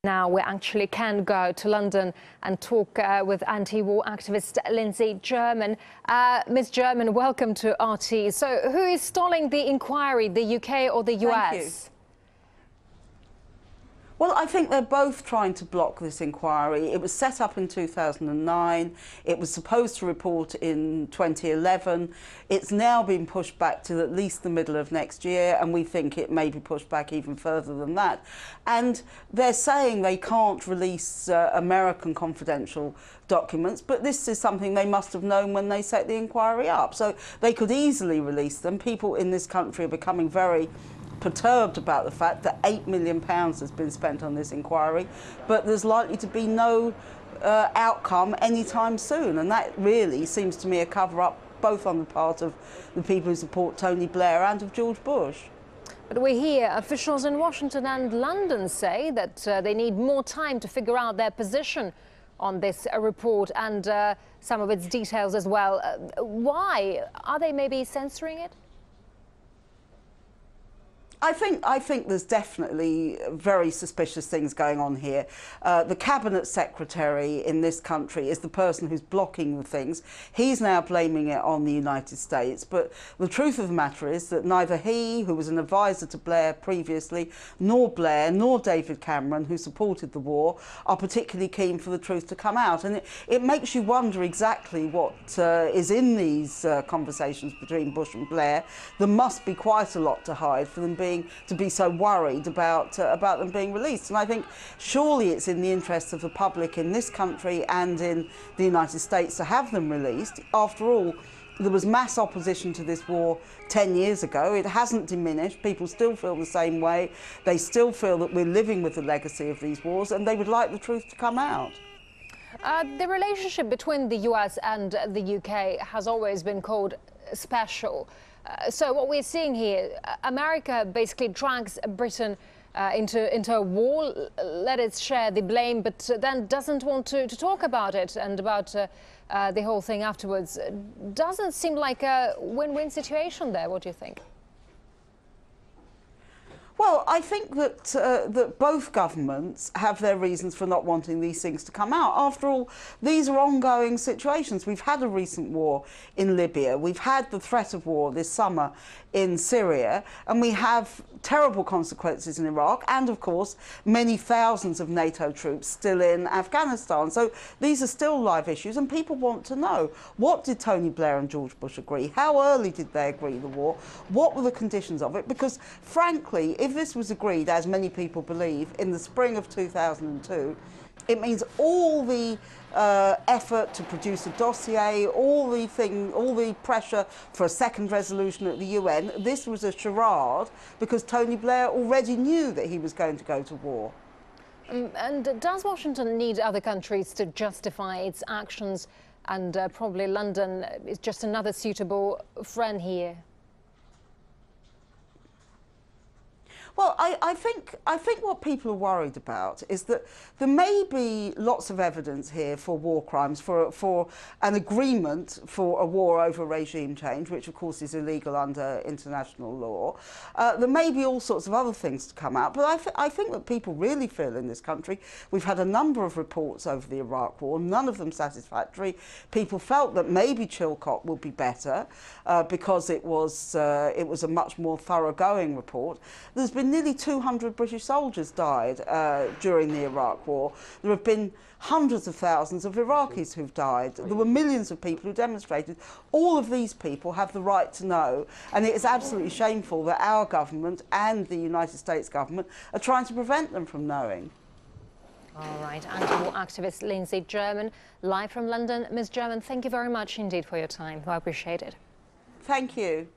Now we actually can go to London and talk with anti-war activist Lindsey German. Ms. German, welcome to RT. So who is stalling the inquiry, the UK or the US? Thank you. Well, I think they're both trying to block this inquiry. It was set up in 2009. It was supposed to report in 2011. It's now been pushed back to at least the middle of next year, and we think it may be pushed back even further than that. And they're saying they can't release American confidential documents, but this is something they must have known when they set the inquiry up. So they could easily release them. People in this country are becoming very perturbed about the fact that £8 million has been spent on this inquiry, but there's likely to be no outcome anytime soon, and that really seems to me a cover-up both on the part of the people who support Tony Blair and of George Bush. But we hear officials in Washington and London say that they need more time to figure out their position on this report and some of its details as well. Why? Are they maybe censoring it? I think there's definitely very suspicious things going on here. The cabinet secretary in this country is the person who's blocking the things. He's now blaming it on the United States, but the truth of the matter is that neither he, who was an advisor to Blair previously, nor Blair, nor David Cameron, who supported the war, are particularly keen for the truth to come out. And it makes you wonder exactly what is in these conversations between Bush and Blair. There must be quite a lot to hide for them to be so worried about them being released. And I think surely it's in the interests of the public in this country and in the United States to have them released. After all, there was mass opposition to this war 10 years ago. It hasn't diminished. People still feel the same way. They still feel that we're living with the legacy of these wars, and they would like the truth to come out. The relationship between the US and the UK has always been called special. So what we're seeing here, America basically drags Britain into a war, let it share the blame, but then doesn't want to talk about it and about the whole thing afterwards. Doesn't seem like a win-win situation there. What do you think? Well, I think that both governments have their reasons for not wanting these things to come out. After all, these are ongoing situations. We've had a recent war in Libya. We've had the threat of war this summer in Syria, and we have terrible consequences in Iraq, and of course many thousands of NATO troops still in Afghanistan. So these are still live issues, and people want to know, what did Tony Blair and George Bush agree? How early did they agree the war? What were the conditions of it? Because frankly, if this was agreed, as many people believe, in the spring of 2002, it means all the effort to produce a dossier, all the pressure for a second resolution at the UN, this was a charade because Tony Blair already knew that he was going to go to war. And does Washington need other countries to justify its actions, and probably London is just another suitable friend here? Well, I think what people are worried about is that there may be lots of evidence here for war crimes, for an agreement for a war over regime change, which of course is illegal under international law. There may be all sorts of other things to come out, but I think that people really feel in this country, we've had a number of reports over the Iraq war, none of them satisfactory. People felt that maybe Chilcot would be better because it was a much more thoroughgoing report. There's been nearly 200 British soldiers died during the Iraq war. There have been hundreds of thousands of Iraqis who've died. There were millions of people who demonstrated. All of these people have the right to know, and it is absolutely shameful that our government and the United States government are trying to prevent them from knowing. All right, anti-war activist Lindsey German, live from London. Ms. German, thank you very much indeed for your time. I appreciate it. Thank you.